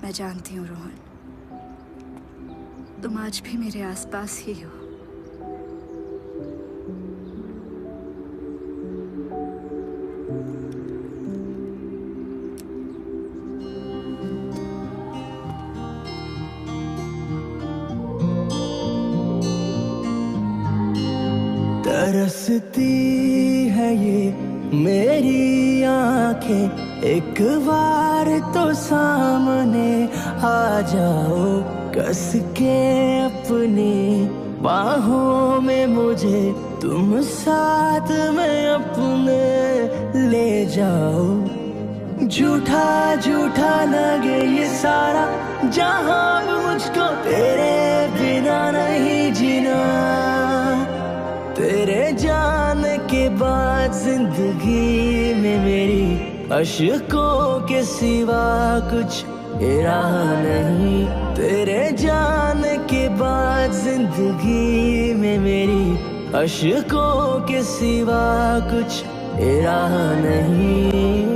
मैं जानती हूँ रोहन, तुम आज भी मेरे आसपास ही हो। तरसती है ये मेरी आंखें, एक बार तो सामने आ जाओ, कस के अपनी बाहों में मुझे तुम साथ में अपने ले जाओ। झूठा झूठा लगे ये सारा जहां, मुझको तेरे बिना नहीं जीना। तेरे जाने के बाद जिंदगी में मेरी अशकों के सिवा कुछ इरादा नहीं। तेरे जाने के बाद जिंदगी में मेरी अशकों के सिवा कुछ इरादा नहीं।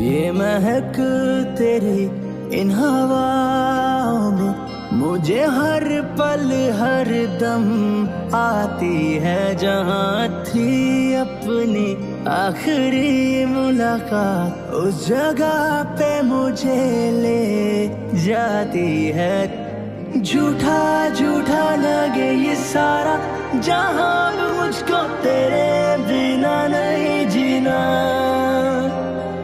ये महक तेरी इन हवाओं में मुझे हर पल हर दम आती है। जहाँ थी अपनी आखिरी मुलाकात, उस जगह पे मुझे ले जाती है। झूठा झूठा लगे ये सारा जहाँ, मुझको तेरे बिना नहीं जीना।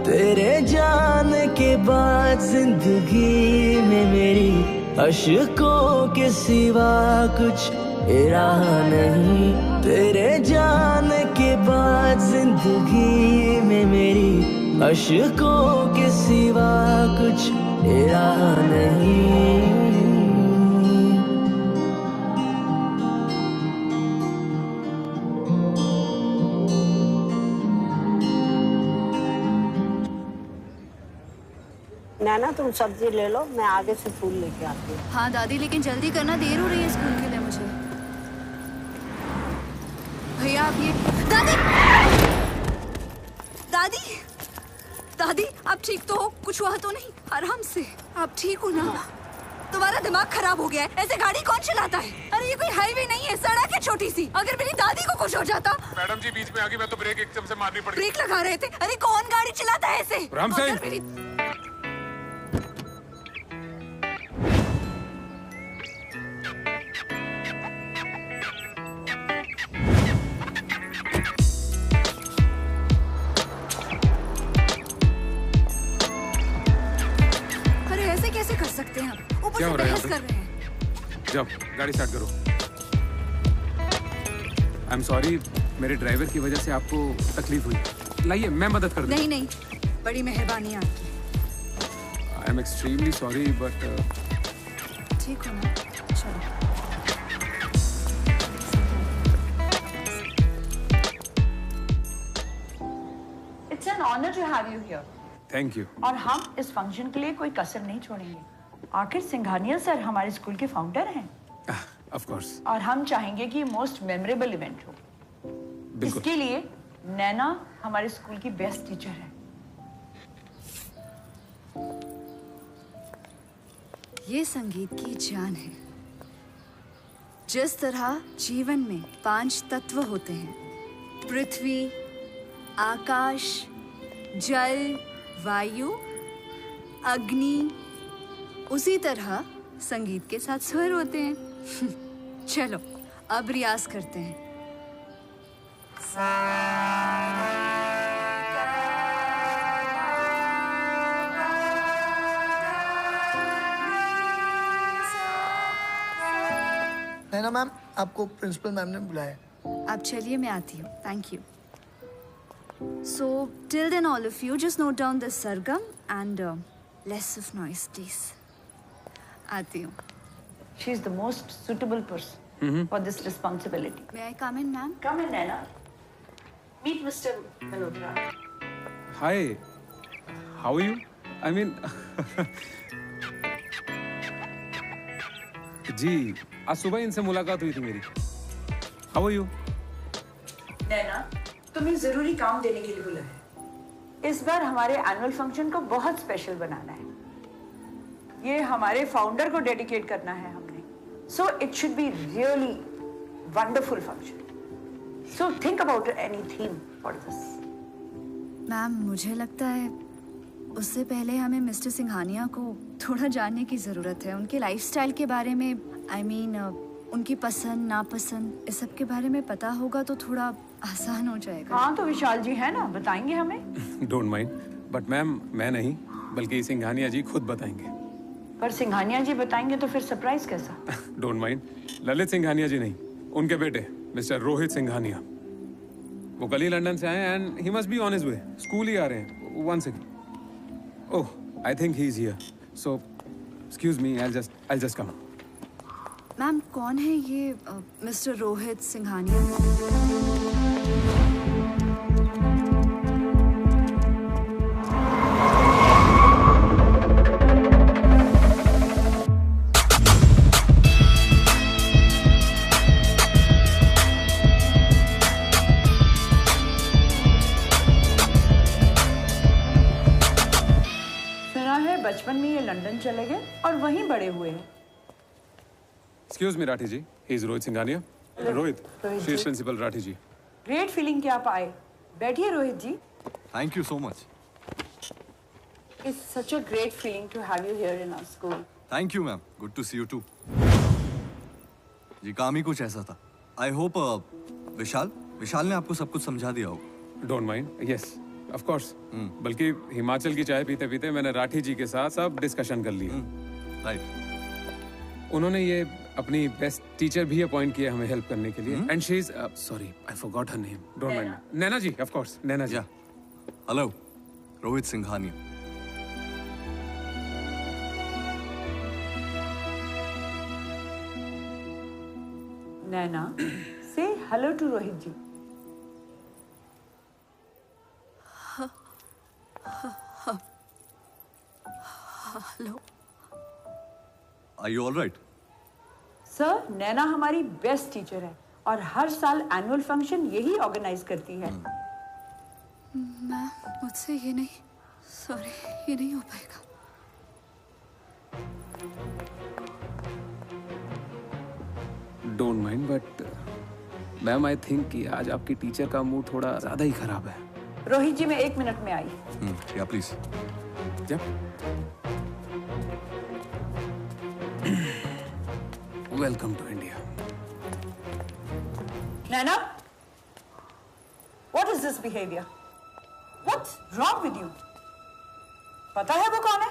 तेरे जाने के बाद जिंदगी में मेरी अशकों के सिवा कुछ इरादा नहीं। तेरे जाने के बाद जिंदगी में मेरी अशकों के सिवा कुछ इरादा नहीं। नैना तुम सब्जी ले लो, मैं आगे से फूल लेके आती हूँ। हाँ दादी, लेकिन जल्दी करना, देर हो रही है स्कूल के लिए मुझे। भैया आप ये दादी दादी दादी आप ठीक तो हो? कुछ हुआ तो नहीं? आराम से, आप ठीक हो ना? तुम्हारा दिमाग खराब हो गया है, ऐसे गाड़ी कौन चलाता है? अरे ये कोई हाईवे नहीं है, सड़क है छोटी सी। अगर मेरी दादी को कुछ हो जाता। मैडम जी बीच में आ गई, मैं तो ब्रेक एकदम से मारनी पड़ी। ब्रेक लगा रहे थे। अरे कौन गाड़ी चलाता है ऐसे? राम सिंह, कैसे कर सकते हैं हम? ऊपर से बहस कर रहे हैं। जाओ गाड़ी स्टार्ट करो। आई एम सॉरी, मेरे ड्राइवर की वजह से आपको तकलीफ हुई। लाइए मैं मदद कर दूं। नहीं नहीं, बड़ी मेहरबानी आपकी। I am extremely sorry but ठीक हो ना? चलो। It's an honor to have you here. Thank you. और हम इस फंक्शन के लिए कोई कसर नहीं छोड़ेंगे। आखिर सिंघानिया सर हमारे स्कूल के फाउंडर हैं। Of course. और हम चाहेंगे कि मोस्ट मेमोरेबल इवेंट हो। इसके लिए नैना हमारे स्कूल की बेस्ट टीचर है। ये संगीत की जान है। जिस तरह जीवन में 5 तत्व होते हैं, पृथ्वी, आकाश, जल, वायु, अग्नि, उसी तरह संगीत के साथ स्वर होते हैं। चलो अब रियाज करते हैं। नैना मैम, आपको प्रिंसिपल मैम ने बुलाया। आप चलिए, मैं आती हूँ। Thank you. So, till then all of you just note down the sargam and less of noise, please. आती हूँ। She is the most suitable person for this responsibility. May I come in, ma'am? Come in, Naina. Meet Mr. Malhotra. Hi. How are you? I mean, जी आज सुबह इनसे मुलाकात हुई थी मेरी। How are you? नैना, तुम्हें जरूरी काम देने के लिए बुलाया है। इस बार हमारे एनुअल फंक्शन को बहुत स्पेशल बनाना है। ये हमारे फाउंडर को डेडिकेट करना है हमने। So it should be really wonderful function. So think about any theme for this. Ma'am, मुझे लगता है उससे पहले हमें मिस्टर सिंघानिया को थोड़ा जानने की जरूरत है। उनके लाइफस्टाइल के बारे में, उनकी पसंद नापसंद, इस सब के बारे में पता होगा तो थोड़ा आसान हो जाएगा। हाँ, तो विशाल जी है ना, बताएंगे हमें। डोंट माइंड, बट मैम मैं नहीं बल्कि सिंघानिया जी खुद बताएंगे। पर सिंघानिया जी बताएंगे तो फिर सरप्राइज कैसा? डोंट माइंड, ललित सिंघानिया जी नहीं, उनके बेटे मिस्टर रोहित सिंघानिया। वो कल ही लंदन से आए and he must be on his way. School ही आ रहे हैं। One second. Oh, I think he is here. So excuse me, I just come. Ma'am, कौन है ये मिस्टर रोहित सिंघानिया? सुना है बचपन में ये लंदन चले गए और वहीं बड़े हुए हैं। Excuse me, Rathi ji. He is Rohit Singhania. Rohit, she is Principal Rathi ji. Great feeling कि आप आए। बैठिए रोहित जी। Thank you so much. It's such a great feeling to have you here in our school. Thank you, ma'am. Good to see you too. जी काम ही कुछ ऐसा था। I hope विशाल ने आपको सब कुछ समझा दिया होगा। Don't mind. Yes, of course. बल्कि हिमाचल की चाय पीते पीते मैंने राठी जी के साथ सब डिस्कशन कर लिया। Right. उन्होंने ये अपनी बेस्ट टीचर भी अपॉइंट किया हमें हेल्प करने के लिए। And she is sorry, I forgot her name. Don't mind. Naina ji, of course, Naina ji. Hello, Rohit Singhania. Naina, say hello to Rohit ji. Hello. Are you all right? Sir, Naina हमारी बेस्ट टीचर है और हर साल एनुअल फंक्शन यही ऑर्गेनाइज करती है। मैम, मुझसे ये नहीं, सॉरी, ये नहीं हो पाएगा। Don't mind, but ma'am I think कि आज आपकी टीचर का मूड थोड़ा ज्यादा ही खराब है। रोहित जी, मैं 1 मिनट में आई। Yeah, please. Welcome to India. Naina, what is this behavior? What's wrong with you? पता है वो कौन है?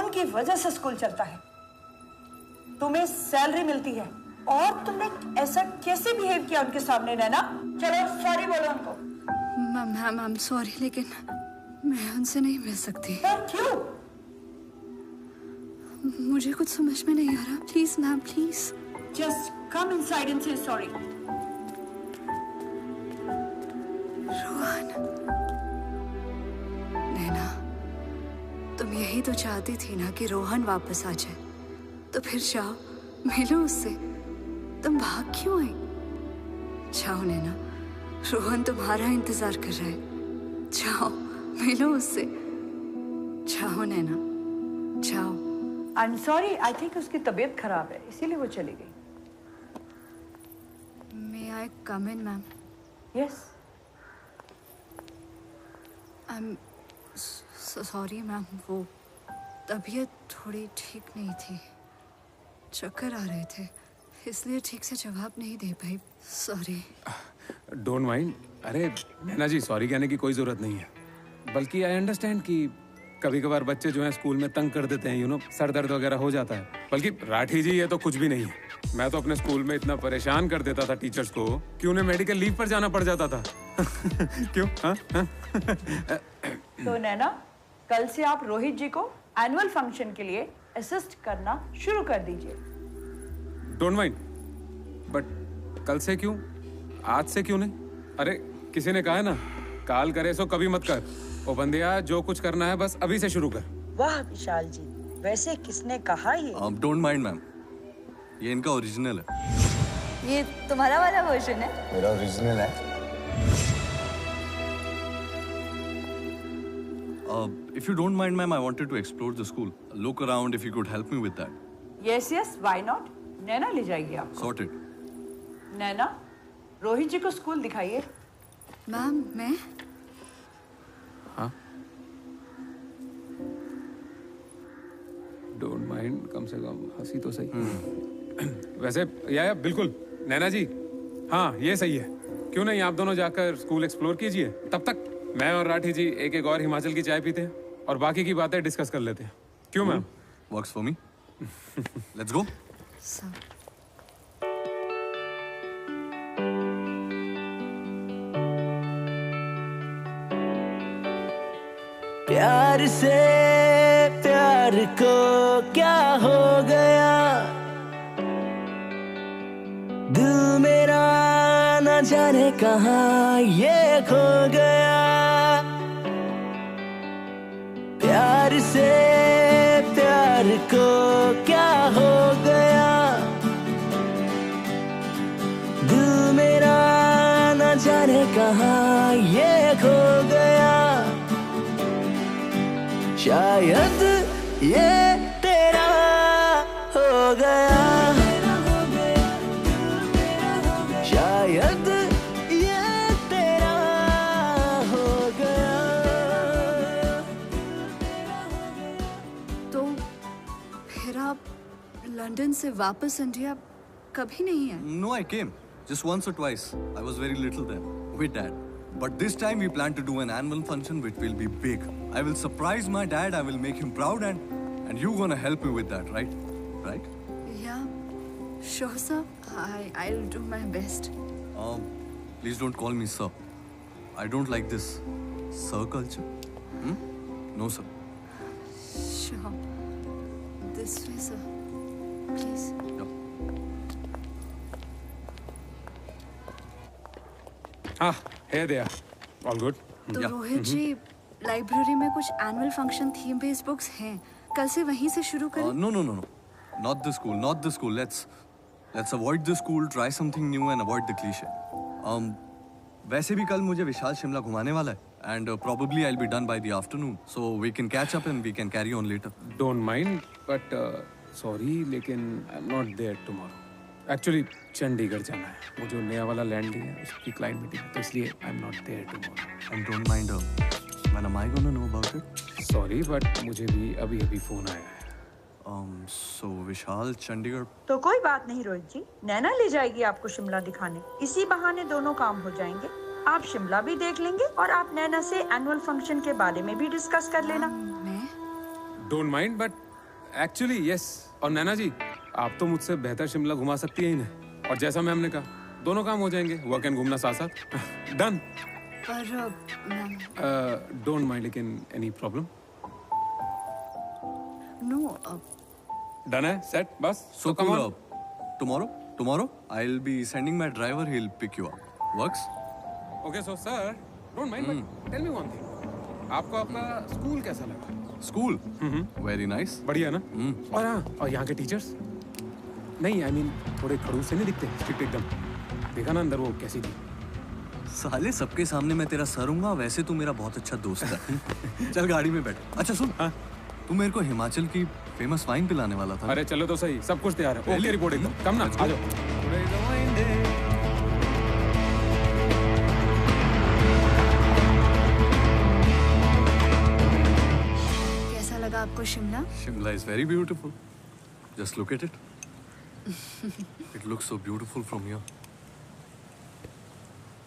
उनकी वजह से स्कूल चलता है। तुम्हें सैलरी मिलती है और तुमने ऐसा कैसे बिहेव किया उनके सामने? नैना, चलो सॉरी बोलो उनको। मैम, आई एम सॉरी, लेकिन मैं उनसे नहीं मिल सकती। पर क्यों? मुझे कुछ समझ में नहीं आ रहा। Please ma'am, please. Just come inside and say sorry. Rohan, Naina, तुम यही तो चाहती थी ना कि रोहन वापस आ जाए। तो फिर जाओ, मिलो उससे। तुम भाग क्यों आई? जाओ नैना, रोहन तुम्हारा इंतजार कर रहा है। जाओ, मिलो उससे। जाओ नैना, जाओ। I'm sorry, I think उसकी तबीयत खराब है, इसीलिए वो चली गई। May I come in, ma'am? Yes. I'm sorry, ma'am. वो तबीयत थोड़ी ठीक नहीं थी, चक्कर आ रहे थे, इसलिए ठीक से जवाब नहीं दे पाई। सॉरी। Don't mind. अरे नैना जी, सॉरी कहने की कोई जरूरत नहीं है। बल्कि आई अंडरस्टैंड कि कभी कभार बच्चे जो हैं स्कूल में तंग कर देते हैं, यू नो, सर दर्द वगैरह हो जाता है। बल्कि राठी जी ये तो कुछ भी नहीं है। मैं तो अपने स्कूल में इतना परेशान कर देता था टीचर्स को कि उन्हें मेडिकल लीव पर जाना पड़ जाता था। क्यों? तो नैना, कल से आप रोहित जी को एनुअल फंक्शन के लिए असिस्ट करना शुरू कर दीजिए। डोंट माइंड, बट कल से क्यों? आज से क्यों नहीं? अरे किसी ने कहा है ना, काल करे सो कभी मत कर। ओ बंदिया, जो कुछ करना है बस अभी से शुरू कर। वाह विशाल जी, वैसे किसने कहा ये? डोंट माइंड मैम, ये इनका ओरिजिनल है। ये तुम्हारा वाला वर्जन है? मेरा ओरिजिनल है। If you don't mind, ma'am, I wanted to explore the school. Look around if you could help me with that. Yes yes, why not. Naina ले जाएगी आपको। Sorted. नैना, रोहित जी को स्कूल दिखाइए। मैम मैं हाँ डोंट माइंड, कम से कम हंसी तो सही। वैसे या बिल्कुल नैना जी, हाँ ये सही है। क्यों नहीं आप दोनों जाकर स्कूल एक्सप्लोर कीजिए, तब तक मैं और राठी जी एक और हिमाचल की चाय पीते हैं और बाकी की बातें डिस्कस कर लेते हैं। क्यों ma'am? Works for me. Let's go. सब प्यार से प्यार को क्या हो गया, दिल मेरा न जाने कहाँ ये खो गया। प्यार से प्यार को क्या हो गया, दिल मेरा न जाने कहाँ ये खो गया। शायद ये तेरा हो गया, शायद ये तेरा हो गया। तो फिर आप लंदन से वापस इंडिया कभी नहीं आए? No, I came. Just once or twice. I was very little then. With Dad. But this time we plan to do an annual function which will be big. I will surprise my dad, I will make him proud and you're gonna help me with that, right? Right? Yeah, sure sir. I'll do my best. Please don't call me sir. I don't like this sir culture. No sir. Sure. This way sir. Please. Yep. हाँ है दिया, all good. तो Yeah. Rohit जी, library में कुछ annual function theme based books हैं, कल से वहीं से शुरू करें? No. Not the school, not the school. Let's avoid the school, try something new and avoid the cliche. वैसे भी कल मुझे विशाल शिमला घुमाने वाला है and probably I'll be done by the afternoon. So we can catch up and we can carry on later. Don't mind but sorry, लेकिन I am not there tomorrow. Actually Chandigarh जाना है, वो जो नया वाला लैंड लिया है उसकी क्लाइंट मीटिंग है, तो इसलिए I am not there tomorrow. And don't mind when am I gonna know about it? Sorry but मुझे भी अभी अभी फोन आया है। So विशाल चंडीगढ़। तो कोई बात नहीं रोहित जी, नैना ले जाएगी आपको शिमला दिखाने। इसी बहाने दोनों काम हो जाएंगे। आप शिमला भी देख लेंगे और आप नैना से एनुअल फंक्शन के बारे में भी डिस्कस कर लेना। मैं don't mind but actually yes. और नैना जी, आप तो मुझसे बेहतर शिमला घुमा सकती है ही नहीं, और जैसा मैम ने कहा दोनों काम हो जाएंगे, वर्क एंड घूमना साथ साथ। डन। पर मैम डोंट माइंड, लेकिन एनी प्रॉब्लम? नो, डन है, सेट बस। So come cool. on. Tomorrow I'll be sending my driver. He'll pick you up. Works? Okay, so sir, don't mind, but tell me one thing. आपको आपका school कैसा लगा? School? Very nice. बढ़िया ना? और हाँ, और यहाँ के टीचर्स? नहीं, I mean थोड़े खड़ूस से नहीं दिखते, स्ट्रिक्ट एकदम। देखा ना अंदर वो कैसी थी? साले सबके सामने मैं तेरा सर हूँगा, वैसे तू मेरा बहुत अच्छा दोस्त है। चल गाड़ी में बैठ। अच्छा सुन, हाँ? तू मेरे को हिमाचल की फेमस वाइन पिलाने वाला था। अरे चलो तो सही, सब कुछ तैयार है। ओके, रिपोर्ट एकदम। कम ना, आ जाओ। कैसा लगा आपको Shimla? Shimla is very beautiful. Just look at it. It looks so beautiful from here.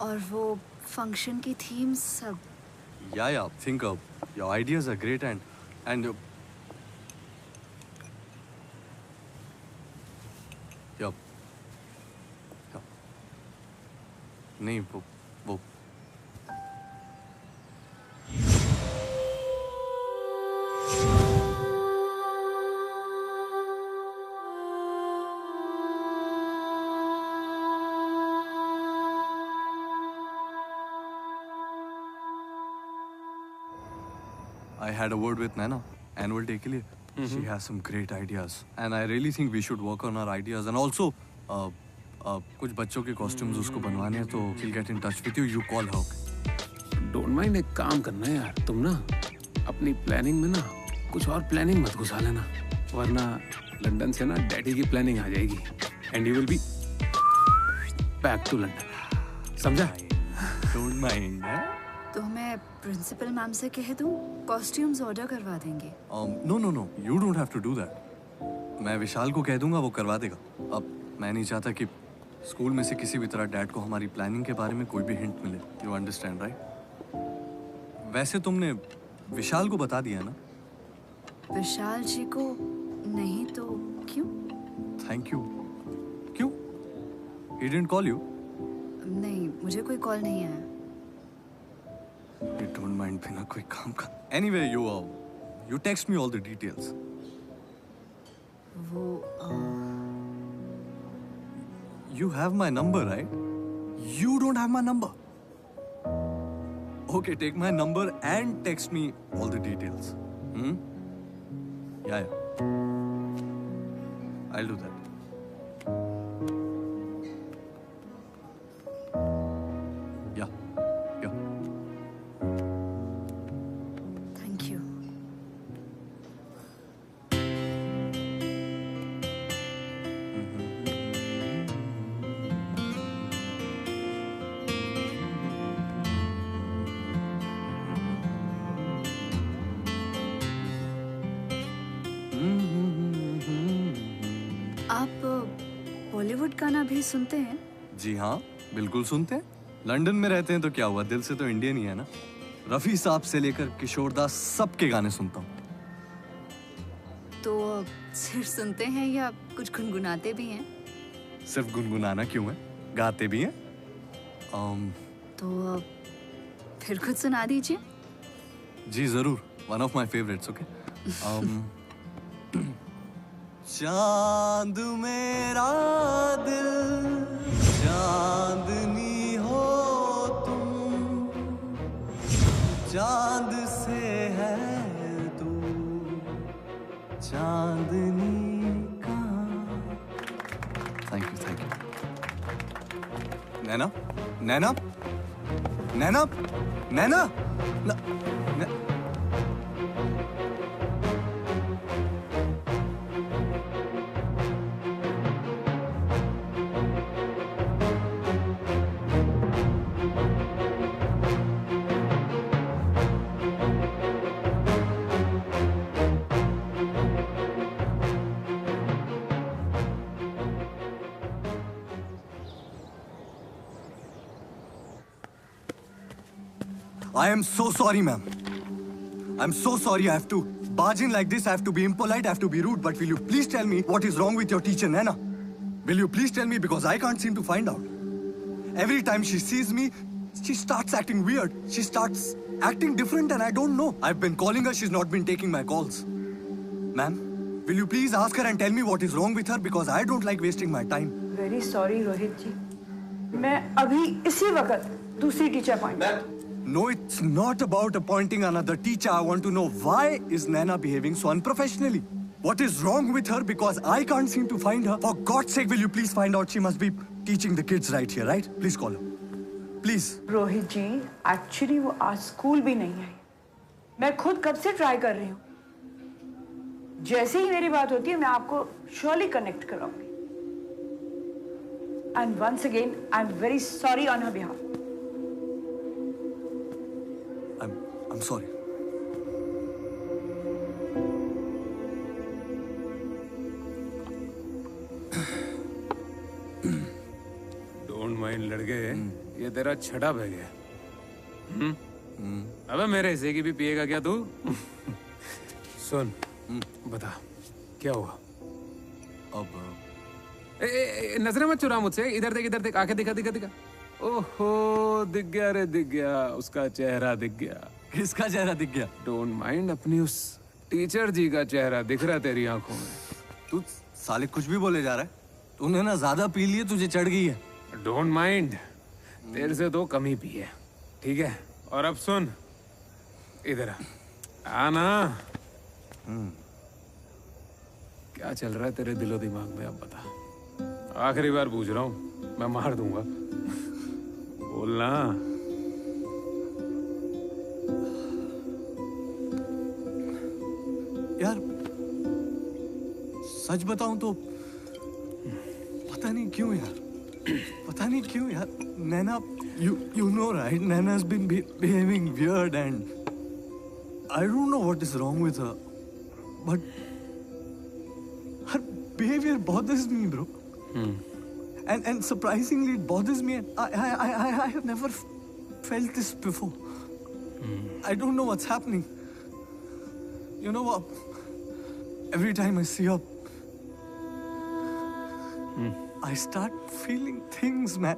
और वो फंक्शन की थीम सब? Yeah. Think your ideas are great and Yup. नहीं वो I had a word with Nana annual day के लिए. She has some great ideas and I really think we should work on our ideas and also कुछ बच्चों के costumes उसको बनवाने हैं, तो he'll get in touch with you. You call her. Don't mind, एक काम करना है यार, तुम ना अपनी प्लानिंग में ना कुछ और प्लानिंग मत घुसा लेना, वरना लंदन से ना डैडी की प्लानिंग आ जाएगी and you will be back to London, समझा? Don't mind. तो मैं प्रिंसिपल मैम से कह दूं कॉस्ट्यूम्स ऑर्डर करवा देंगे? No. You don't have to do that. मैं विशाल को कह दूंगा, वो करवा देगा. अब मैं नहीं चाहता कि स्कूल में से किसी भी तरह डैड को हमारी प्लानिंग के बारे में कोई भी हिंट मिले. You understand, right? वैसे तुमने विशाल को बता दिया ना? विशाल जी को नहीं तो क्यों? Thank you. क्यों? He didn't call you? नहीं, मुझे कोई कॉल नहीं आया। You don't mind बिना कोई काम का। Anyway, you text me all the details. वो You have my number, right? You don't have my number. Okay, take my number and text me all the details. Yeah. I'll do that. Yeah. Thank you. आप बॉलीवुड गाना भी सुनते हैं? जी हाँ, बिल्कुल सुनते हैं। लंदन में रहते हैं तो क्या हुआ, दिल से तो इंडियन ही है ना। रफी साहब से लेकर किशोरदास सबके गाने सुनता हूँ। तो सिर्फ सुनते हैं या कुछ गुनगुनाते भी हैं? सिर्फ गुनगुनाना क्यों है, गाते भी हैं। तो फिर खुद सुना दीजिए। जी जरूर, one of my favourites. Okay. चांद मेरा दिल चांदनी हो तुम, चांद से है तू चांदनी कहाँ। Thank you. नैना नैना नैना नैना न- I am so sorry, ma'am. I'm so sorry I have to barge in like this. I have to be impolite, I have to be rude. But will you please tell me what is wrong with your teacher, Nana? Will you please tell me, because I can't seem to find out. Every time she sees me, she starts acting weird. She starts acting different and I don't know. I've been calling her, she's not been taking my calls. Ma'am, will you please ask her and tell me what is wrong with her, because I don't like wasting my time. Very sorry Rohit ji, मैं अभी इसी वक्त दूसरी teacher appoint. No, it's not about appointing another teacher. I want to know, why is Nana behaving so unprofessionally? What is wrong with her, because I can't seem to find her. For God's sake, will you please find out? She must be teaching the kids right here, right? Please call her. Please. Rohit ji, actually वो आज school भी नहीं आई। मैं खुद कब से try कर रही हूँ। जैसे ही मेरी बात होती है मैं आपको श्योरली कनेक्ट कराऊंगी। And once again I am very sorry on her behalf. I'm sorry. Don't mind लड़के, ये तेरा छठा बैग है। अबे मेरे हिस्से की भी पिएगा क्या तू? सुन, बता क्या हुआ? अब नजरें मत चुरा मुझसे, इधर देख, आके दिखा। ओहो, दिख गया रे, दिख गया, उसका चेहरा दिख गया। किसका चेहरा दिख गया? डोंट माइंड, अपनी उस टीचर जी का चेहरा दिख रहा है तेरी आंखों में। तू साले कुछ भी बोले जा रहा है। तूने ना ज्यादा पी लिए, तुझे चढ़ गई है। डोंट माइंड, तेरे से तो कम ही पी है, ठीक है? और अब सुन, इधर आना। क्या चल रहा है तेरे दिलो दिमाग में, अब बता। आखिरी बार पूछ रहा हूँ, मैं मार दूंगा। बोलना। यार सच बताऊं तो पता नहीं क्यों यार, पता नहीं क्यों यार। नैना, you know right, Nana has been behaving weird and I don't know what is wrong with her, but her behavior bothers me, bro. And surprisingly it bothers me, and I have never felt this before. I don't know what's happening. You know what? Every time I see her, I start feeling things, man.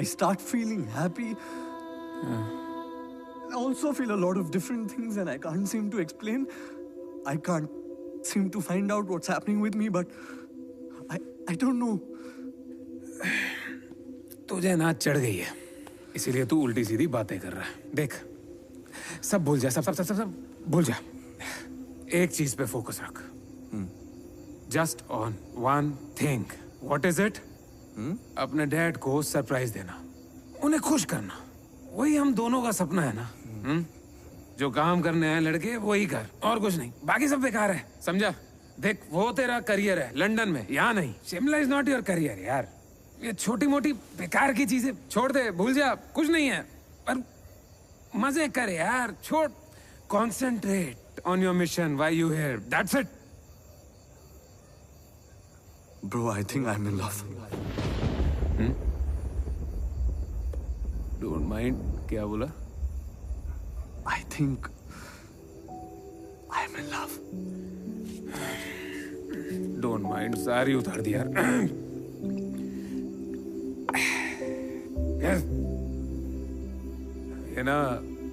I start feeling happy. I also feel a lot of different things and I can't seem to explain. I can't seem to find out what's happening with me, but I don't know. तुझे नाच चढ़ गई है, इसीलिए तू उल्टी सीधी बातें कर रहा है। देख, सब भूल जा, सब भूल जा। एक चीज पे फोकस रख। Just on one thing. What is it? अपने डैड को सरप्राइज देना, उन्हें खुश करना, वही हम दोनों का सपना है ना। जो काम करने आए लड़के वही कर, और कुछ नहीं। बाकी सब बेकार है, समझा? देख, वो तेरा करियर है लंदन में, यहाँ नहीं। Shimla is not your career यार। ये छोटी मोटी बेकार की चीजें छोड़ दे, भूल जा, कुछ नहीं है। पर मजे कर यार, छोड़। Concentrate on your mission, why you here, that's it. Bro, I think I'm in love. Don't mind, क्या बोला? I think I'm in love. Don't mind, सारी उतार दी यार। ये ना,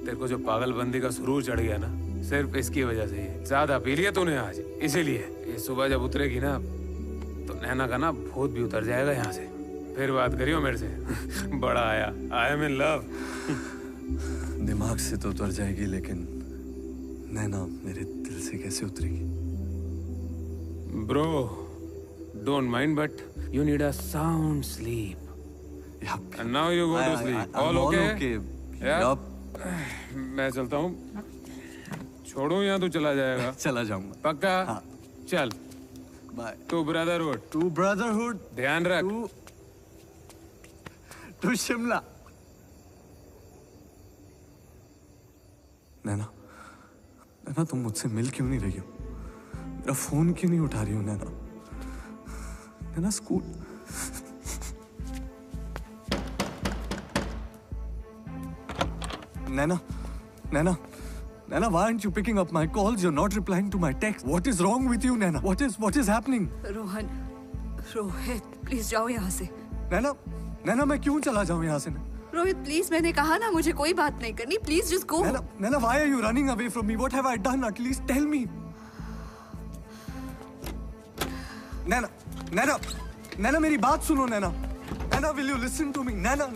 तेरे को जो पागलबंदी का सुरूर चढ़ गया ना, सिर्फ इसकी वजह से ही। ज्यादा पी लिया तूने आज, इसीलिए। ये सुबह जब उतरेगी ना, तो नैना का ना भूत भी उतर जाएगा यहाँ से। फिर बात करियो मेरे से। बड़ा आया, आई एम इन लव। दिमाग से तो उतर जाएगी, लेकिन नैना मेरे दिल से कैसे उतरेगी? Bro, don't mind, but you need a sound sleep. And now you go to sleep. All okay? Yup. मैं चलता हूँ। छोड़ूं या तू चला जाएगा? चला जाऊंगा। पक्का? हाँ। चल। Bye. To brotherhood. To brotherhood. ध्यान रख। टू शिमला। नैना तुम मुझसे मिल क्यों नहीं रही हो? मेरा फोन क्यों नहीं उठा रही हो नैना school. Nana, why aren't you picking up my calls? You're not replying to my text. What is wrong with you, Nana? What is happening? Rohan, Rohit, please जाओ यहाँ से। Nana, मैं क्यों चला जाऊँ यहाँ से? रोहित प्लीज, मैंने कहा ना मुझे कोई बात नहीं करनी। Please just go. Nana, why are you running away from me? What have I done? At least tell me. Nana, मेरी बात सुनो Nana. Nana, will you listen to me? Nana.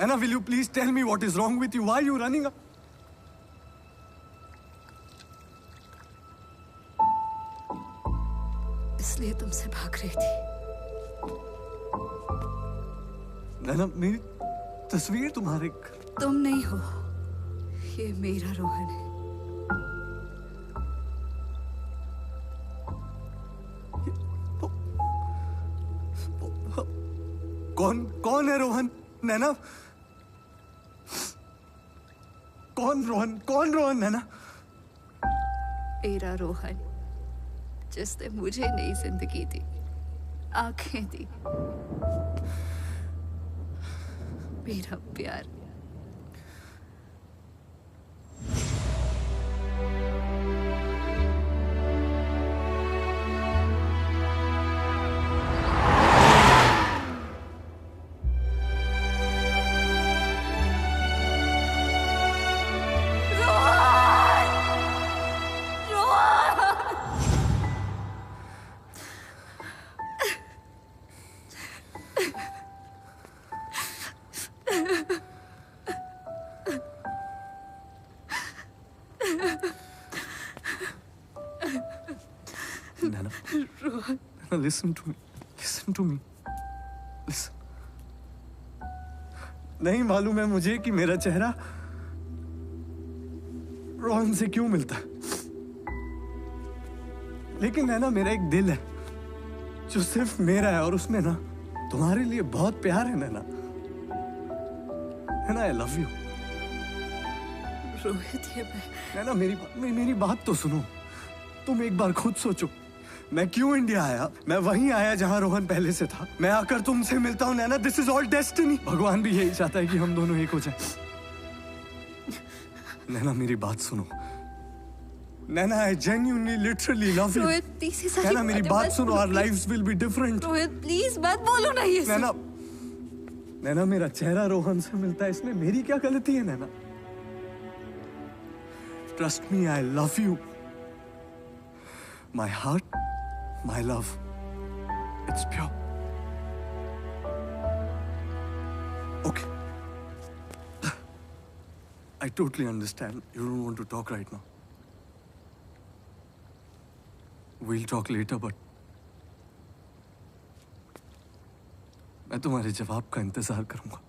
Nana, will you please tell me what is wrong with you? Why are you running up? इसलिए तुमसे भाग रही थी। नैना, मेरी तस्वीर तुम्हारे। तुम नहीं हो, ये मेरा रोहन है। कौन है रोहन? नैना, कौन रोहन नैना? मेरा रोहन, जिसने मुझे नई जिंदगी दी, आंखें दी, मेरा प्यार। Listen to me. Listen to me. Listen. नहीं मालूम है मुझे कि मेरा चेहरा रोहन से क्यों मिलता है, लेकिन है ना मेरा एक दिल है जो सिर्फ मेरा है और उसमें ना तुम्हारे लिए बहुत प्यार है नैना। है ना, आई लव यू। रोहित, ये नैना मेरी बात तो सुनो। तुम एक बार खुद सोचो, मैं क्यों इंडिया आया? मैं वहीं आया जहां रोहन पहले से था। मैं आकर तुमसे मिलता हूं Naina. This is all destiny. भगवान भी यही चाहता है कि हम दोनों एक हो जाएं। नैना मेरी बात सुनो। Naina, I genuinely literally love you. Rohit please, ये सारी नैना मेरी बातें बात मत सुनो। बोलो, our please। Lives will be different. Rohit please मत बोलो ना ये सब। नैना मेरा चेहरा रोहन से मिलता है, इसमें मेरी क्या गलती है Naina? Trust me, I love you. My heart, my love, it's pure. Okay. I totally understand. You don't want to talk right now. We'll talk later, but मैं तुम्हारे जवाब का इंतजार करूंगा।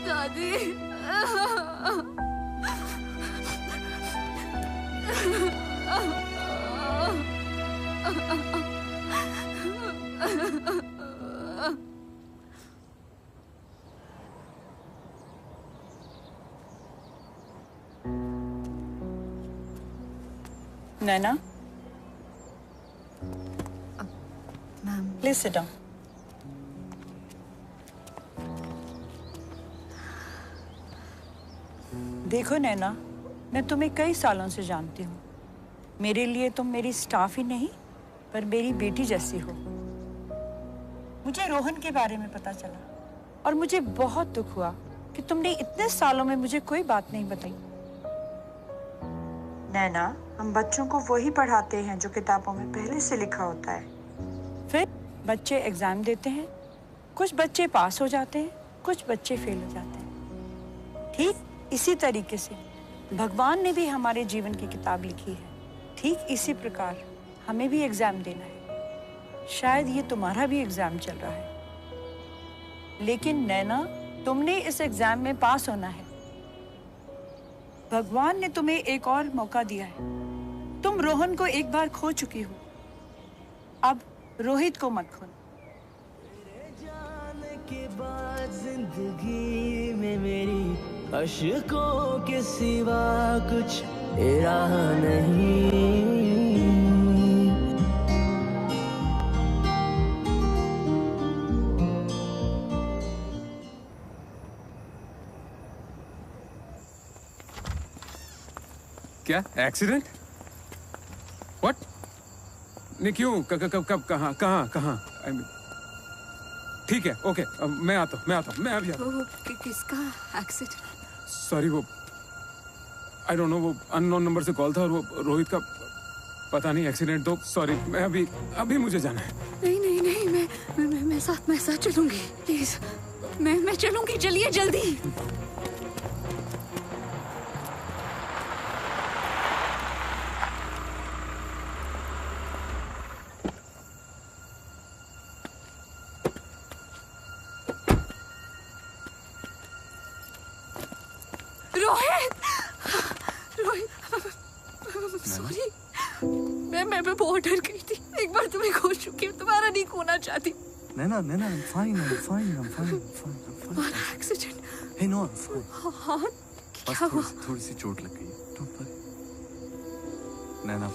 दादी, नैना, मैम प्लीज सिट डाउन। देखो नैना, मैं तुम्हें कई सालों से जानती हूँ। मेरे लिए तुम मेरी स्टाफ ही नहीं पर मेरी बेटी जैसी हो। मुझे रोहन के बारे में पता चला और मुझे बहुत दुख हुआ कि तुमने इतने सालों में मुझे कोई बात नहीं बताई। नैना, हम बच्चों को वही पढ़ाते हैं जो किताबों में पहले से लिखा होता है। फिर बच्चे एग्जाम देते हैं, कुछ बच्चे पास हो जाते हैं, कुछ बच्चे फेल हो जाते हैं। ठीक इसी तरीके से भगवान ने भी हमारे जीवन की किताब लिखी है। ठीक इसी प्रकार हमें भी एग्जाम देना है। शायद ये तुम्हारा भी एग्जाम चल रहा है, लेकिन नैना, तुमने इस एग्जाम में पास होना है। भगवान ने तुम्हें एक और मौका दिया है। तुम रोहन को एक बार खो चुकी हो, अब रोहित को मत खोना। जाने के बाद जिंदगी में मेरी अशकों के सिवा कुछ रहा नहीं। क्या एक्सीडेंट? व्हाट? नहीं क्यों? कब कहाँ कहाँ कहाँ? ठीक है, ओके, मैं आता हूँ, मैं अभी आता हूँ। किसका एक्सीडेंट? सॉरी, वो आई डोंट नो, वो अननोन नंबर से कॉल था और वो रोहित का पता नहीं एक्सीडेंट। तो सॉरी, मैं अभी मुझे जाना है। नहीं, मैं साथ चलूंगी, प्लीज। मैं चलूंगी, चलिए जल्दी। सॉरी, मैं बहुत डर गई थी। एक बार तुम्हें खो चुकी हूँ, तुम्हारा नहीं खोना चाहती। नैना, I'm fine. Accident? Hey, no, I'm fine. हाँ, बस क्या हुआ? थोड़ी सी चोट लग गई है। Don't worry. नैना,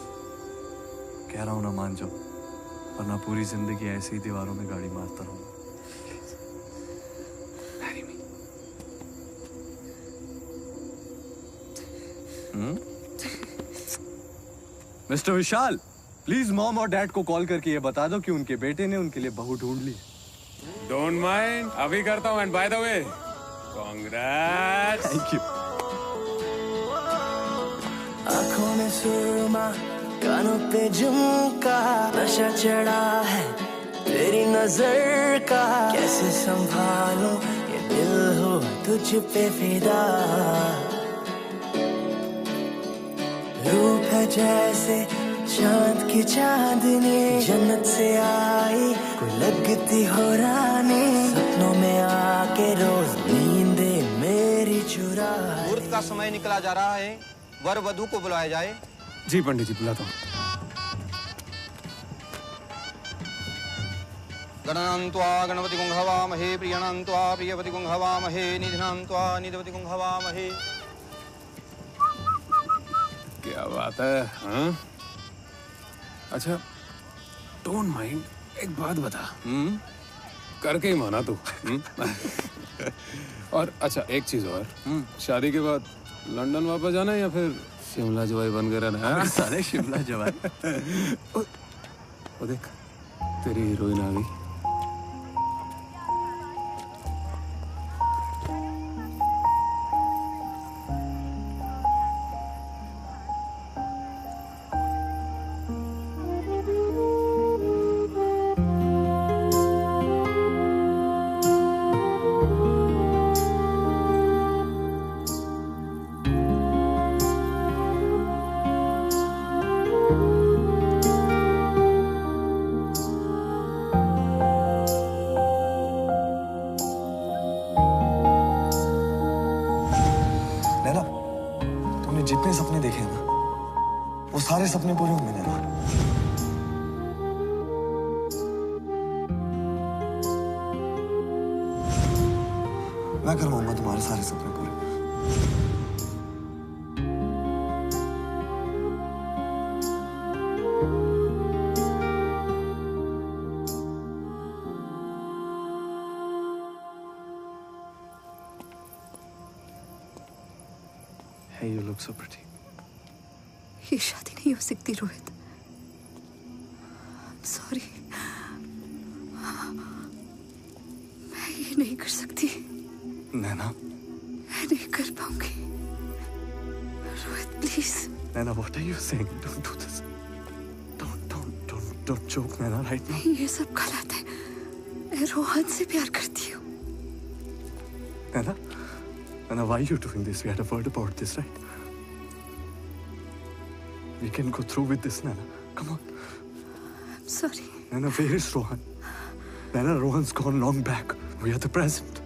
कह रहा हूँ ना, मान जाओ, वरना पूरी जिंदगी ऐसे ही दीवारों में गाड़ी मारता रहूंगा। Marry me. Mister Vishal, please mom और डैड को कॉल करके ये बता दो कि उनके बेटे ने उनके लिए बहू ढूंढ ली। डोंट माइंड, अभी करता हूँ। And by the way, congrats. Thank you. आंखों में सुरमा, कानों पे झुमका, नशा चढ़ा है तेरी नजर का। कैसे संभालूं ये दिल हो तुझ पे फिदा। रूप है जैसे चांद की चांदनी, जन्नत से आई कोई लगती हो रानी। सपनों में आके रोज नींदे मेरी चुरा। मुहूर्त का समय निकला जा रहा है, वर वधू को बुलाया जाए। जी पंडित जी, बुलाता हूँ। गणनान्त्वा गणपति गुंहवामहे, प्रियणान्त्वा प्रियपति गुंहवामहे, निधनान्त्वा निधपति गुंहवामहे। क्या बात है, हाँ? अच्छा, डोंट माइंड, एक बात बता। करके ही माना तू। और अच्छा, एक चीज और, शादी के बाद लंदन वापस जाना है या फिर शिमला जवाई बन के रहना? सारे शिमला जवाई। वो देख, तेरी हीरोइन आ गई। नैना, तुमने जितने सपने देखे हैं ना, वो सारे सपने पूरे होंगे नैना। मैं करवाऊंगा तुम्हारे सारे सपने पूरे। Hey, you look so pretty. ये शादी नहीं हो सकती रोहित। सॉरी, मैं ये नहीं कर सकती। नैना, मैं नहीं कर पाऊंगी। Rohit please. Nana, what are you saying? Don't do this. Don't joke, Nana, right now. ये सब गलत है। मैं रोहन से प्यार करती हूँ। Nana, why are you doing this? We had a word about this, right? We can go through with this, Nana. Come on. I'm sorry. Nana, where is Rohan? Nana, Rohan's gone long back. We are the present.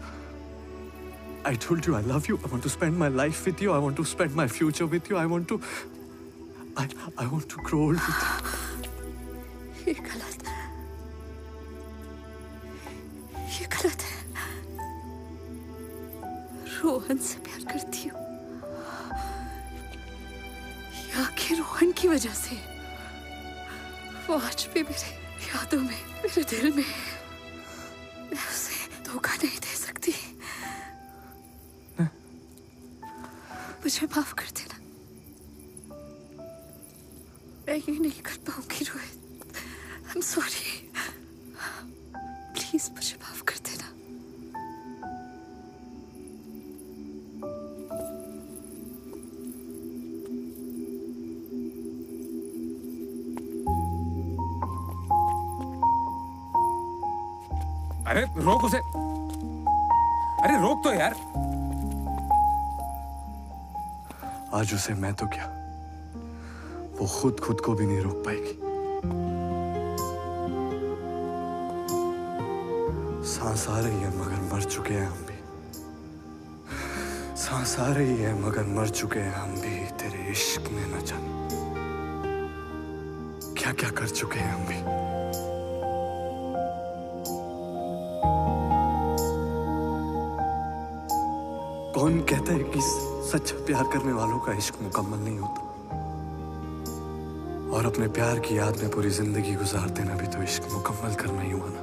I told you I love you. I want to spend my life with you. I want to spend my future with you. I want to grow old with you. ये गलत है। ये गलत है। रोहन से प्यार करती हूँ। ये आखिर रोहन की वजह से। वो आज भी मेरे यादों में, मेरे दिल में है। मैं उसे धोखा नहीं दे सकती। मुझे माफ कर देना। मैं ये नहीं कर पाऊंगी रोहित। I'm sorry. प्लीज मुझे माफ कर देना। अरे रोक उसे। अरे रोक तो यार। आज उसे मैं तो क्या, वो खुद को भी नहीं रोक पाएगी। सांस आ रही है मगर मर चुके हैं हम भी। सांस आ रही है मगर मर चुके हैं हम भी। तेरे इश्क में न जाने क्या क्या कर चुके हैं हम भी। कौन कहता है कि सच्चा प्यार करने वालों का इश्क मुकम्मल नहीं होता, और अपने प्यार की याद में पूरी जिंदगी गुजार देना भी तो इश्क मुकम्मल करना ही हुआ ना।